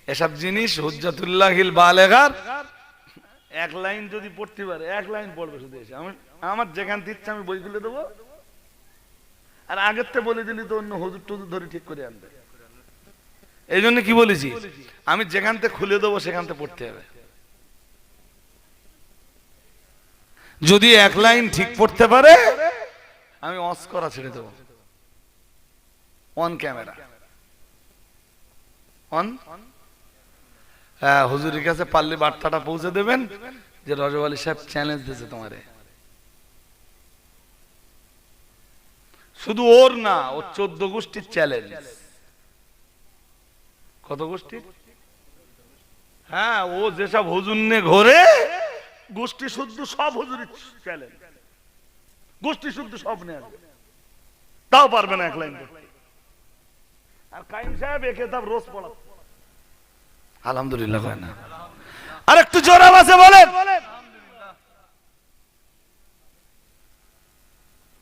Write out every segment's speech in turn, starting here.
এসব জিনিস হুজ্জাতুল্লাহিল বালেগার এক লাইন যদি পড়তে পারে, এক লাইন পড়বে শুধু এসে। আমার যেখান ইচ্ছা আমি বই খুলে দেবো, আর আগের থেকে বলে দিলি তো অন্য হুজুর টুজুর ধরে ঠিক করে আনবে। এই জন্য কি বলেছি, আমি যেখান থেকে খুলে দেবো সেখান থেকে পড়তে হবে। যদি এক লাইন ঠিক পড়তে পারে আমি অস করা ছেড়ে দেবো, অন ক্যামেরা অন। হ্যাঁ, হুজুরের কাছে পারলে বার্তাটা পৌঁছে দেবেন যে রজব আলী সাহেব চ্যালেঞ্জ দিয়েছে তোমারে। শুধু ওর না, ওর 14 গোষ্ঠীর চ্যালেঞ্জ। কত গোষ্ঠী? হ্যাঁ, ও যেসব হুজুর নিয়ে ঘোরে গোষ্ঠী শুদ্ধ সব হুজুরের চ্যালেঞ্জ, গোষ্ঠী শুদ্ধ সব নিয়ে আসবে, তাও পারবে না এক লাইন করতে। আর কাইম সাহেব এ কিতাব রোজ পড়া। আলহামদুলিল্লাহ হয় না? আর একটু জোর আওয়াজে বলেন।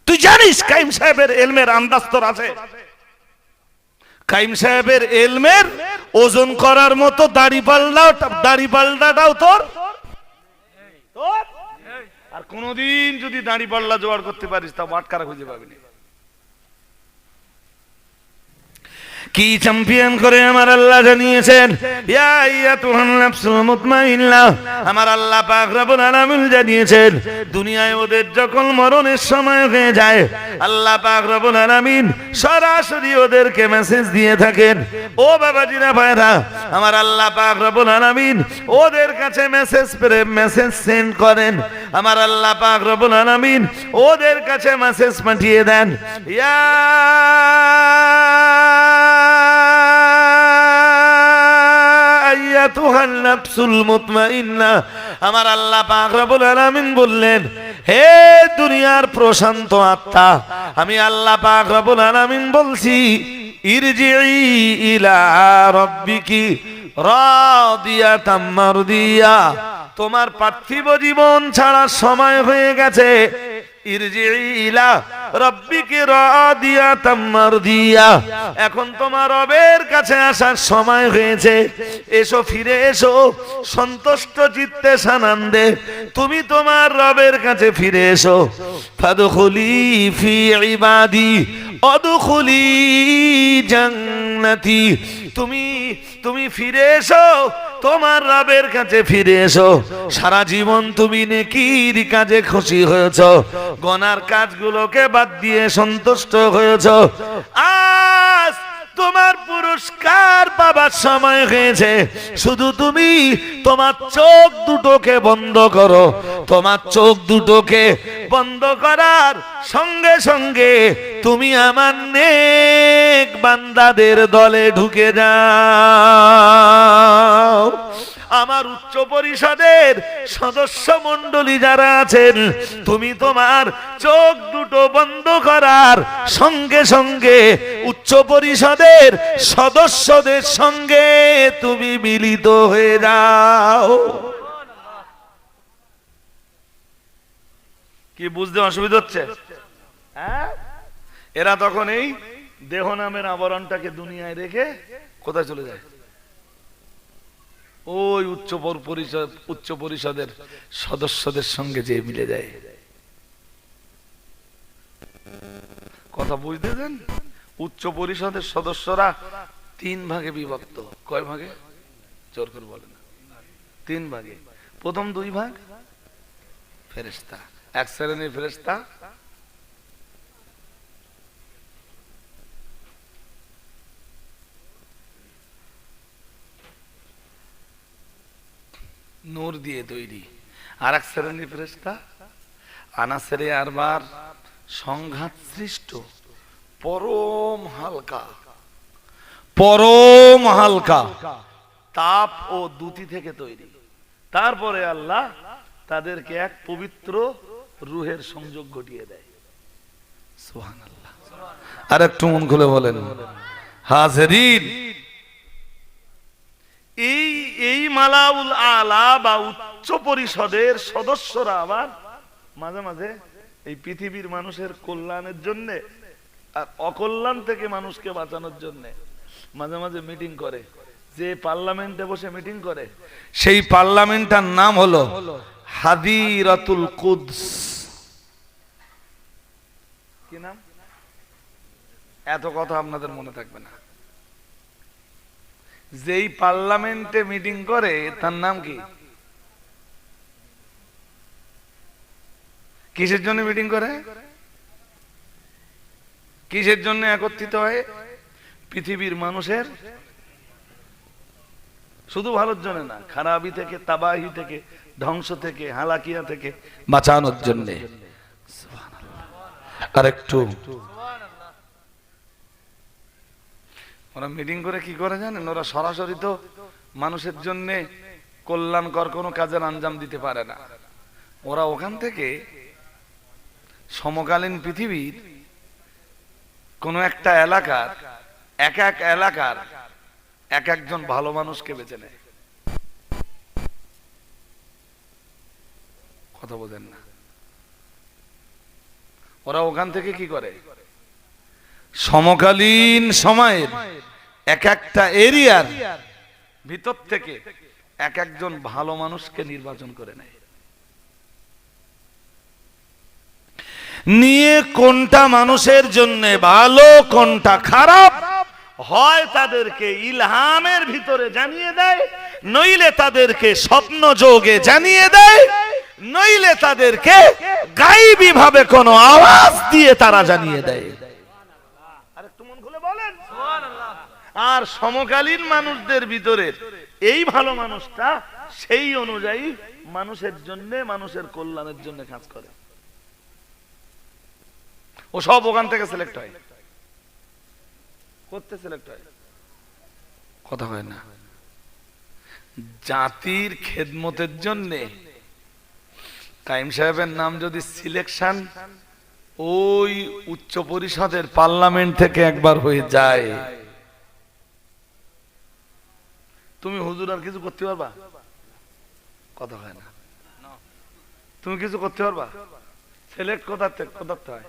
তুই জানিস কাইম সাহেবের এলমের আন্দাজ তোর আছে? কাইম সাহেবের এলমের ওজন করার মতো দাড়ি পাল্লাটাও তোর। আর কোনদিন যদি দাড়ি পাল্লা জোগাড় করতে পারিস তা আটকারা খুঁজে পাবি না। কি চ্যাম্পিয়ন করে আমার আল্লাহ জানিয়েছেন, ইয়া আইয়াতুহান নাফসুল মুতমাইন্নাহ। আমার আল্লাহ পাক রব্বুল আলামিন জানিয়েছেন, দুনিয়ায় ওদের যখন মরণের সময় হয়ে যায় আল্লাহ পাক রব্বুল আলামিন সরাসরি ওদেরকে মেসেজ দিয়ে থাকেন। ও বাবাজিরা ভাইরা, আমার আল্লাহ পাক রব্বুল আলামিন ওদের কাছে মেসেজ সেন্ড করেন। আমার আল্লাহ পাক রব্বুল আলামিন ওদের কাছে মেসেজ পাঠিয়ে দেন, ইয়া আইয়াতুহান নাফসুল মুতমাইন্নাহ। আমার আল্লাহ পাক রব্বুল আলামিন বললেন, হে দুনিয়ার প্রশান্ত আত্মা, আমি আল্লাহ পাক রব্বুল আলামিন বলছি, ইরজিই ইলা রাব্বিকি রাদিয়াতাম মারদিয়া। তোমার পার্থিব জীবন ছাড়ার সময় হয়ে গেছে। ইরজিই ইলা রাব্বিকি রাদিয়াতাম মারদিয়া। এখন তোমার রবের কাছে আসার সময় হয়েছে। এসো, ফিরে এসো সন্তুষ্ট চিত্তে সানন্দে। তুমি তোমার রবের কাছে ফিরে এসো। ফাদখুলি ফি ইবাদি অদখুলি জান্নাতি। তুমি ফিরে এসো, তোমার রবের কাছে ফিরে এসো। সারা জীবন তুমি নেকির কাজে খুশি হয়েছো, গুনার কাজগুলোকে বাদ দিয়ে সন্তুষ্ট হয়েছো। আজ তোমার পুরস্কার পাবার সময় হয়েছে। শুধু তুমি তোমার চোখ দুটোকে বন্ধ করো। তোমার চোখ দুটোকে বন্ধ করার সঙ্গে সঙ্গে তুমি আমার নেক বান্দাদের দলে ঢুকে যাও। আমার উচ্চ পরিষদের সদস্য মণ্ডলী যারা আছেন, তুমি তোমার চোখ দুটো বন্ধ করার সঙ্গে সঙ্গে উচ্চ পরিষদের সদস্যদের সঙ্গে তুমি মিলিত হয়ে যাও। কি বুঝতে অসুবিধা হচ্ছে? হ্যাঁ, এরা তখন এই দেহ নামের আবরণটাকে দুনিয়ায় রেখে কোথায় চলে যায়? ওই উচ্চ পরিষদের সদস্যদের সঙ্গে যে মিলে যায়। কথা বুঝতেছেন? উচ্চ পরিষদের সদস্যরা 3 ভাগে বিভক্ত। কয় ভাগে? জোর করে বলেন। 3 ভাগে। প্রথম 2 ভাগ ফেরেশতা, এক শ্রেণীর ফেরেশতা নূর দিয়ে তৈরি, আর এক শ্রেণীর ফেরেশতা আনাসেরে আরবার সংঘাত সৃষ্ট, পরম হালকা তাপ ও দ্যুতি থেকে তৈরি। তারপরে আল্লাহ তাদেরকে এক পবিত্র রূহের সংযোগ ঘটিয়ে দেয়। সুবহানাল্লাহ। আর একটু মন খুলে বলেন হাজিরিন, এই মালাউল আলা বা উচ্চ পরিষদের সদস্যরা আবার মাঝে মাঝে এই পৃথিবীর মানুষের কল্যাণের জন্য আর অকল্যাণ থেকে মানুষকে বাঁচানোর জন্য মাঝে মাঝে মিটিং করে। যে পার্লামেন্টে বসে মিটিং করে সেই পার্লামেন্টটার নাম হলো হাদিরাতুল কুদস। কি নাম? এত কথা আপনাদের মনে থাকবে না। যেই পার্লামেন্টে মিটিং করে তার নাম কি? কিসের জন্য মিটিং করে? কিসের জন্য একত্রিত হয়? পৃথিবীর মানুষের শুধু ভালোর জন্য না, খারাপি থেকে, তাবাহি থেকে, ধ্বংস থেকে, হালাকিয়া থেকে বাঁচানোর জন্য। আর একটু ওরা মিটিং করে কি করে জানেন? ওরা সরাসরি তো মানুষের জন্য কল্যাণকর কোনো কাজের আঞ্জাম দিতে পারে না। ওরা ওখান থেকে সমকালীন পৃথিবীর কোন একটা এলাকার এক এক এলাকার এক একজন ভালো মানুষকে বেছে নেয়। কথা বোঝেন না? ওরা ওখান থেকে কি করে? সমকালীন সময়ের এক একটা এরিয়ার ভিতর থেকে এক একজন ভালো মানুষকে নির্বাচন করে নেয়, নিয়ে কোনটা মানুষের জন্য ভালো কোনটা খারাপ হয় তাদেরকে ইলহামের ভিতরে জানিয়ে দেয়, নইলে তাদেরকে স্বপ্ন যোগে জানিয়ে দেয়, নইলে তাদেরকে গায়েবী ভাবে কোনো আওয়াজ দিয়ে তারা জানিয়ে দেয়। আরেকটু মন খুলে বলেন সুবহানাল্লাহ। আর সমকালীন মানুষদের ভিতরে এই ভালো মানুষটা সেই অনুযায়ী মানুষের জন্য, মানুষের কল্যাণের জন্য কাজ করে। ও সব ওখান থেকে সিলেক্ট হয়, করতে সিলেক্ট হয়। কথা হয় না? জাতির খেদমতের জন্য কাইম সাহেবের নাম যদি সিলেকশন ওই উচ্চ পরিষদের পার্লামেন্ট থেকে একবার হয়ে যায়, তুমি হুজুর আর কিছু করতে পারবা? কথা হয় না? তুমি কিছু করতে পারবা? সিলেক্ট কোথাতে হয়?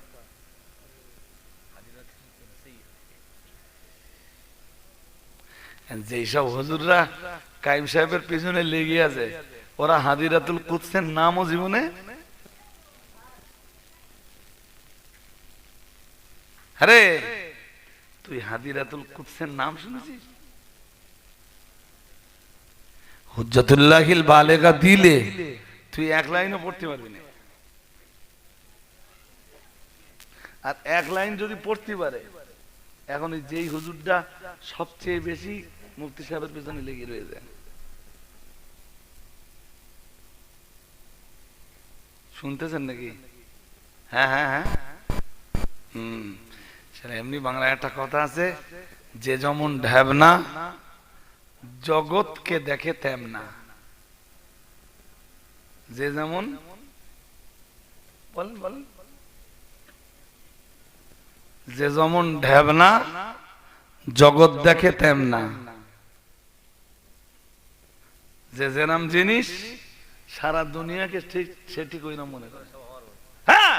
যেসব হুজুররা কাইম সাহেবের পিছনে লেগে আছে, ওরা হাদিরাতুল কুদসের নামও জীবনে, আরে তুই হাদিরাতুল কুদসের নাম শুনেছিস? হুজ্জাতুল্লাহিল বালেগা দিলে তুই এক লাইনও পড়তে পারবি না। আর এক লাইন যদি পড়তে পারে, এখন যেই হুজুরটা সবচেয়ে বেশি মুফতি সাহেবের পেছনে লেগে রয়েছে, শুনতেছেন নাকি? হ্যাঁ হ্যাঁ হ্যাঁ, সেটা এমনি বাংলায় একটা কথা আছে, যে যেমন ঢ্যাবনা জগৎকে দেখে তেমনা। যে যেমন বলেন বলেন, যে যেমন ঢ্যাবনা জগৎ দেখে তেমনা। যে যেরাম জিনিস সারা দুনিয়াকে ঠিক সে ঠিক ওই নাম মনে করে। হ্যাঁ,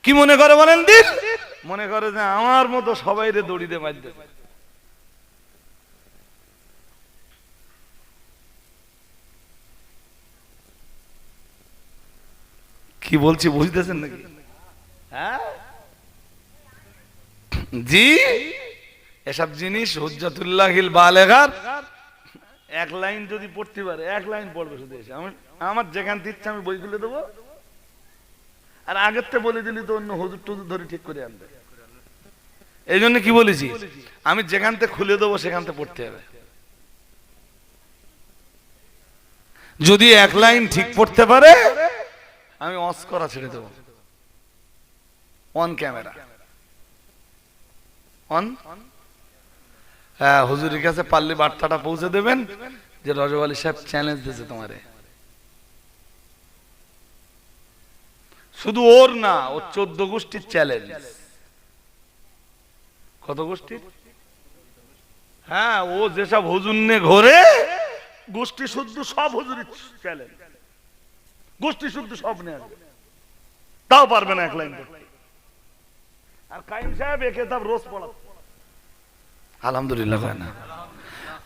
কি মনে করে বলেন? দিন মনে করে যে আমার মতো সবাই রে দড়িতে বাঁধতে পারে। কি বলছি বুঝতেছেন নাকি? হ্যাঁ জি, এসব জিনিস হুজ্জাতুল্লাহিল বালেগার এক লাইন যদি পড়তে পারে, এক লাইন পড়বে শুধু এসে। আমার যেখান ইচ্ছা আমি বই খুলে দেবো, আর আগের থেকে বলে দিলি তো অন্য হুজুর টুজুর ধরে ঠিক করে আনবে। এই জন্য কি বলেছি, আমি যেখান থেকে খুলে দেবো সেখান থেকে পড়তে হবে। যদি এক লাইন ঠিক পড়তে পারে আমি অস করা ছেড়ে দেবো, অন ক্যামেরা অন। হ্যাঁ, হুজুরের কাছে পারলে বার্তাটা পৌঁছে দেবেন যে রজব আলী সাহেব চ্যালেঞ্জ দিয়েছে তোমারে। শুধু ওর না, ও 14 গোষ্ঠীর চ্যালেঞ্জ। কত গোষ্ঠীর? হ্যাঁ, ও যেসব হুজুর নিয়ে ঘোরে গোষ্ঠী শুদ্ধ সব হুজুরের চ্যালেঞ্জ, গোষ্ঠী শুদ্ধ সব নিয়ে আসবে, তাও পারবে না এক লাইন পড়তে। আর কাইম সাহেব এ কিতাব রোজ পড়া, আলহামদুলিল্লাহ।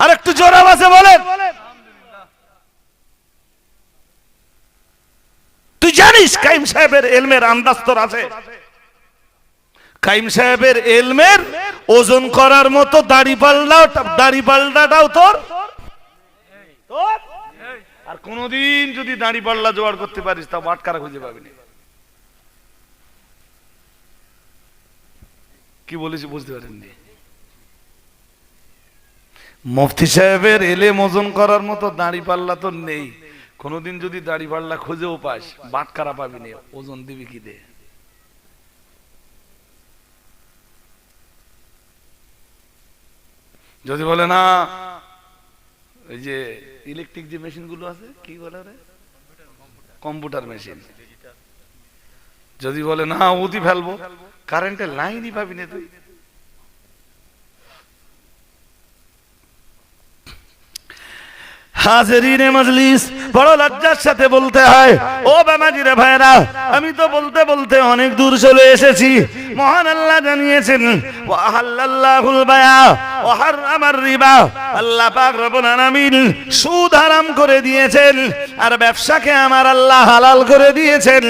আর একটু জোরে আওয়াজে বলেন। তুই জানিস কাইম সাহেবের এলমের আন্দাজ তোর আছে? কাইম সাহেবের এলমের ওজন করার মতো দাড়ি পাল্লাটাও তোর। আর কোনদিন যদি দাড়ি পাল্লা জোগাড় করতে পারিস তা বাটকারা খুঁজে পাবি না। কি বলেছি বুঝতে পারেননি? মুফতি সাহেবের এলেম ওজন করার মতো দাড়ি পাল্লা তো নেই। কোনদিন যদি দাড়ি পাল্লা খুঁজেও পাস বাটকারা পাবি না, ওজন দিবি কি দে? যদি বলে না ওই যে ইলেকট্রিক যে মেশিন গুলো আছে কি বলে রে, কম্পিউটার মেশিন, যদি বলে না উদি ফেলবো, কারেন্টের লাইনই পাবি না তুই। হাজিরিনে মজলিস, বড় লজ্জার সাথে বলতে হয় ও বাবাজিরে ভাইরা, আমি তো বলতে বলতে অনেক দূর চলে এসেছি। মহান আল্লাহ জানিয়েছেন ওয়া আহাল্লাল্লাহুল বায়া ওয়া হারামার রিবা, আল্লাহ পাক রব্বুল আলামিন সুদ হারাম করে দিয়েছেন আর ব্যবসাকে আমার আল্লাহ হালাল করে দিয়েছেন।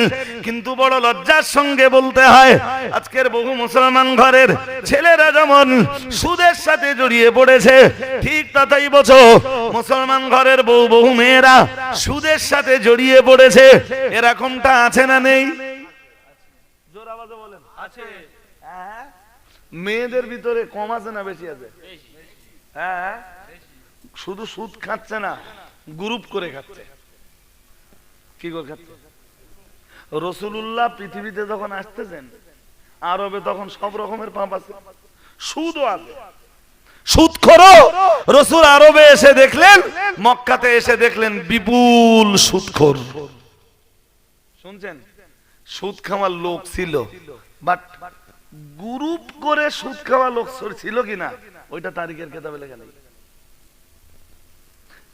কিন্তু বড় লজ্জার সঙ্গে বলতে হয় আজকের বহু মুসলমান ঘরের ছেলেরা যেমন সুদের সাথে জড়িয়ে পড়েছে, ঠিক তাই বছো মুসলমান ঘরের বহু মেয়েরা সুদের সাথে জড়িয়ে পড়েছে। এরকমটা আছে না নেই? জোর আওয়াজে বলেন। আছে। মেয়েদের ভিতরে কম আছে না বেশি আছে? হ্যাঁ, শুধু সুদ খাচ্ছে না, গ্রুপ করে খাচ্ছে। কি করে খাচ্ছে? রাসূলুল্লাহ পৃথিবীতে যখন আসতেছেন আরবে তখন সব রকমের পাপ আছে, সুদও আছে। সুদখোরও রাসূল আরবে এসে দেখলেন, মক্কাতে এসে দেখলেন বিপুল সুদখোর। শুনছেন? সুদ খাওয়ার লোক ছিল, বাট গ্রুপ করে সুদ খাওয়া লোক ছিল কিনা ওইটা তারিখের কিতাবে লেখা নেই।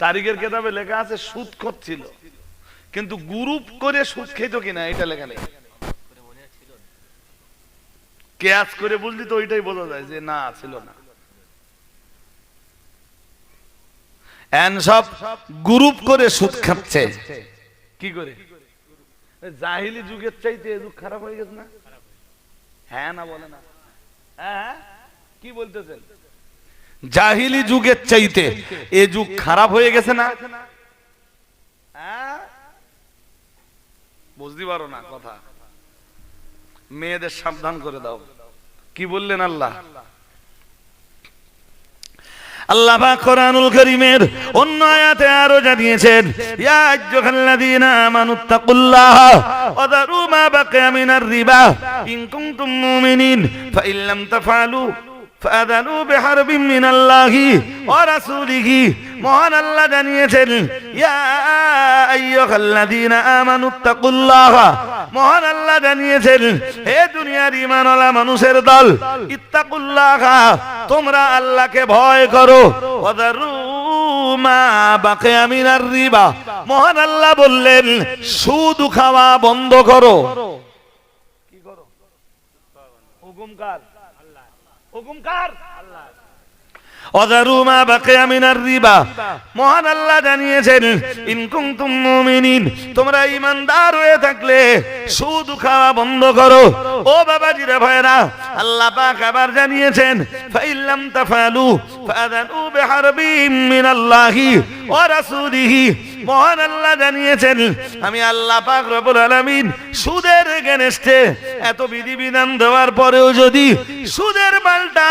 তারিখের কিতাবে লেখা আছে সুদখোর ছিল, কিন্তু গ্রুপ করে সুদ খেত কিনা এটা লেখা নেই। কেয়াস করে বুঝলি তো ওইটাই বোঝা যায় যে না ছিল না। সব গ্রুপ করে সুদ খাচ্ছে। কি করে? জাহিলি যুগের চাইতে এ যুগ খারাপ হয়ে গেছে না? হ্যাঁ না বলে না? হ্যাঁ, কি বলতেছেন? জাহিলি যুগের চাইতে এ যুগ খারাপ হয়ে গেছে না? বুঝতে পারো না কথা? মেয়েদের সাবধান করে দাও। কি বললেন আল্লাহ? আল্লাহ পাক কোরআনুল কারীমের অন্য আয়াতে আরো জানিয়েছেন ইয়া আইয়ুহাল্লাযীনা আমানুত্তাকুল্লাহা ওয়া যারু মা বাকিয়া মিনার রিবা ইন কুনতুম মুমিনিন ফাইন লাম তাফআলু ফাযানু বিহারবিন মিনাল্লাহি ওয়া রাসূলিহি। মহান আল্লাহ জানিয়েছেন ইয়া আইয়ুহাল্লাযীনা আমানুত্তাকুল্লাহা, মহান আল্লাহ জানিয়েছেন হে দুনিয়ার ঈমানওয়ালা মানুষের দল, ইত্তাকুল্লাহা, তোমরা আল্লাহকে ভয় করো, ওয়া যারু মা বাকিয়া মিনার রিবা, মহান আল্লাহ বললেন সুদ খাওয়া বন্ধ করো। কি করো? হুকুমকার আল্লাহ, হুকুমকার আল্লাহ। ওয়াদারু মা বাকিয়া মিনার রিবা, মহান আল্লাহ জানিয়েছেন ইন কুনতুম মুমিনিন, তোমরা ঈমানদার হয়ে থাকলে সুদ খাওয়া বন্ধ করো। ও বাবাজিরা ভাইরা, আল্লাহ পাক আবার জানিয়েছেন ফাইন লাম তাফআলু ফাযানু বিহারবিন মিনাল্লাহি ওয়া রাসূলিহি। মহান আল্লাহ জানিয়েছেন আমি আল্লাহ পাক রব্বুল আলামিন সুদের এগেনস্টে এত বিধিবিধান দেওয়ার পরেও যদি সুদের পাল্টা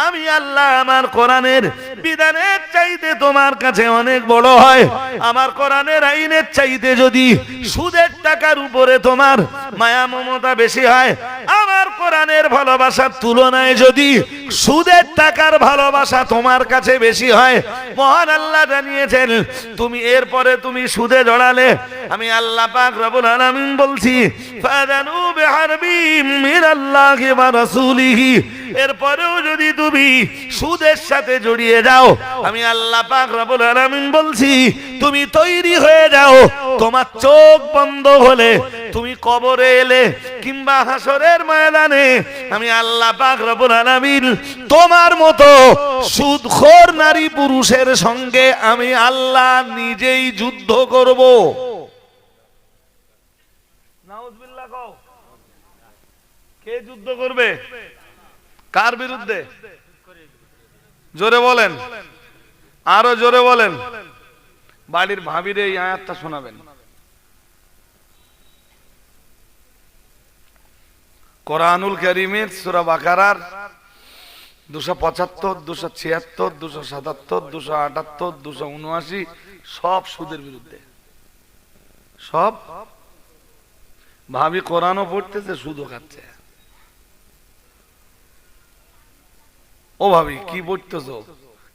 আমি আল্লাহ আমার কোরআনের বিধানের চাইতে তোমার কাছে অনেক বড় হয়, আমার কোরআনের আইনের চাইতে যদি সুদের টাকার উপরে তোমার মায়া মমতা বেশি হয়, আমার কোরআনের ভালোবাসার তুলনায় যদি সুদের টাকার ভালোবাসা তোমার কাছে বেশি হয়, মহান আল্লাহ জানিয়েছেন তুমি এরপরে তুমি সুদে জড়ালে আমি আল্লাহ পাক রব্বুল আলামিন বলছি ফাযানু বিহারবিন মিনাল্লাহি ওয়া রাসূলিহি। এরপরেও যদি তুমি সুদের সাথে জড়িয়ে যাও আমি আল্লাহ পাক রব্বুল আলামিন বলছি তুমি তৈরি হয়ে যাও। তোমার চোখ বন্ধ হলে তুমি কবরে এলে কিংবা হাসরের ময়দানে আমি আল্লাহ পাক রব্বুল আলামিন তোমার মতো সুদখোর নারী পুরুষের সঙ্গে আমি আল্লাহ নিজেই যুদ্ধ করব। নাউজুবিল্লাহ কও। কে যুদ্ধ করবে? কার বিরুদ্ধে? জোরে বলেন, আরো জোরে বলেন। বাড়ির ভাবির এই আয়াতটা শোনাবেন। কোরআনুল কারীমের সূরা বাকারার 275, 276, 277, 278, 279 সব সুদের বিরুদ্ধে। সব ভাবি কোরআনও পড়তেছে, সুদও খাচ্ছে। ও ভাবি কি পড়তেছো?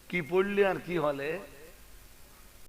কি পড়লি আর কি হলে?